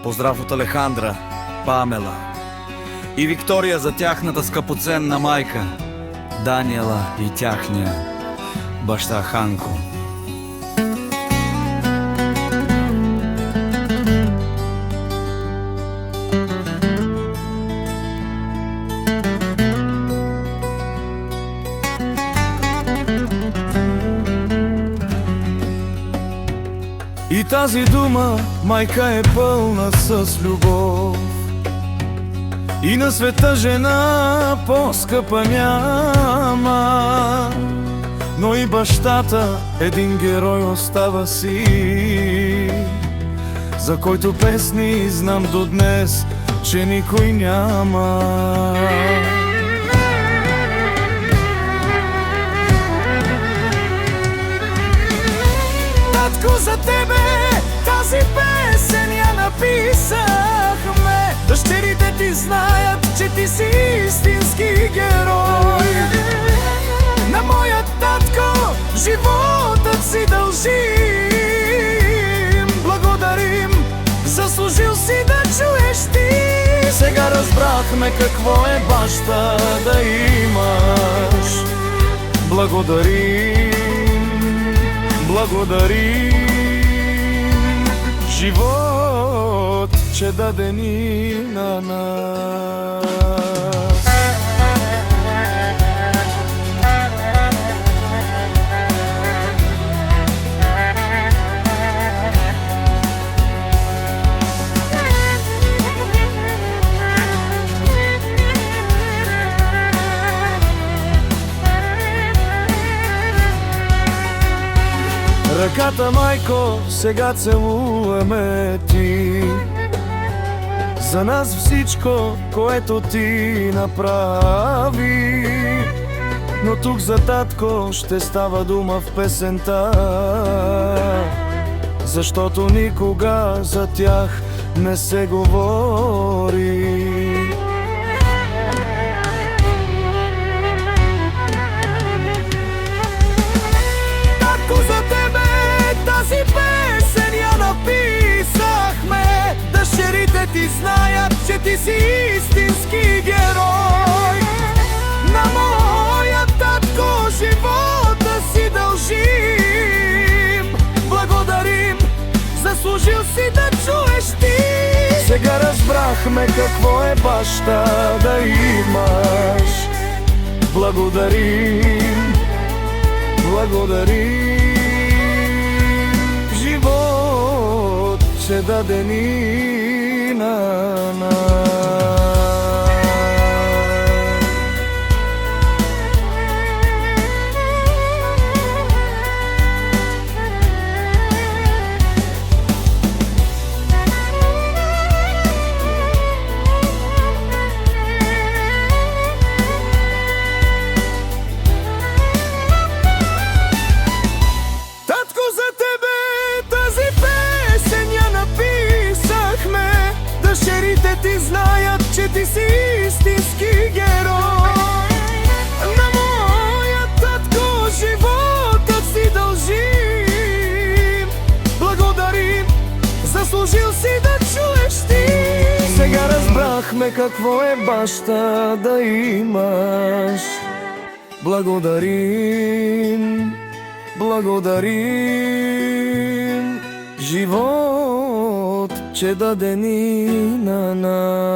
Поздрав от Алехандра, Памела и Виктория за тяхната скъпоценна майка, Даниела и тяхния баща Ханко. И тази дума, майка, е пълна с любов. И на света жена по-скъпа няма. Но и бащата един герой остава си, за който песни знам до днес, че никой няма. Татко, за тебе тази песен я написахме. Дъщерите ти знаят, че ти си истински герой. На моя татко животът си дължим. Благодарим, заслужил си да чуеш ти. Сега разбрахме какво е баща да имаш. Благодарим, живот, че даде ни на нас. Ръката, майко, сега целуваме ти. За нас всичко, което ти направи. Но тук за татко ще става дума в песента, защото никога за тях не се говори. Тази песен я написахме. Дъщерите ти знаят, че ти си истински герой. На моя татко живота си дължим. Благодарим, заслужил си да чуеш ти. Сега разбрахме какво е баща да имаш. Благодарим, че даде ни на нас. Татко, за тебе тази песен я написахме. Дъщерите ти знаят, че ти си истински герой. На моя татко живота си дължим. Благодарим, заслужил си да чуеш ти. Сега разбрахме какво е баща да имаш. Благодарим, живот, че даде ни на нас.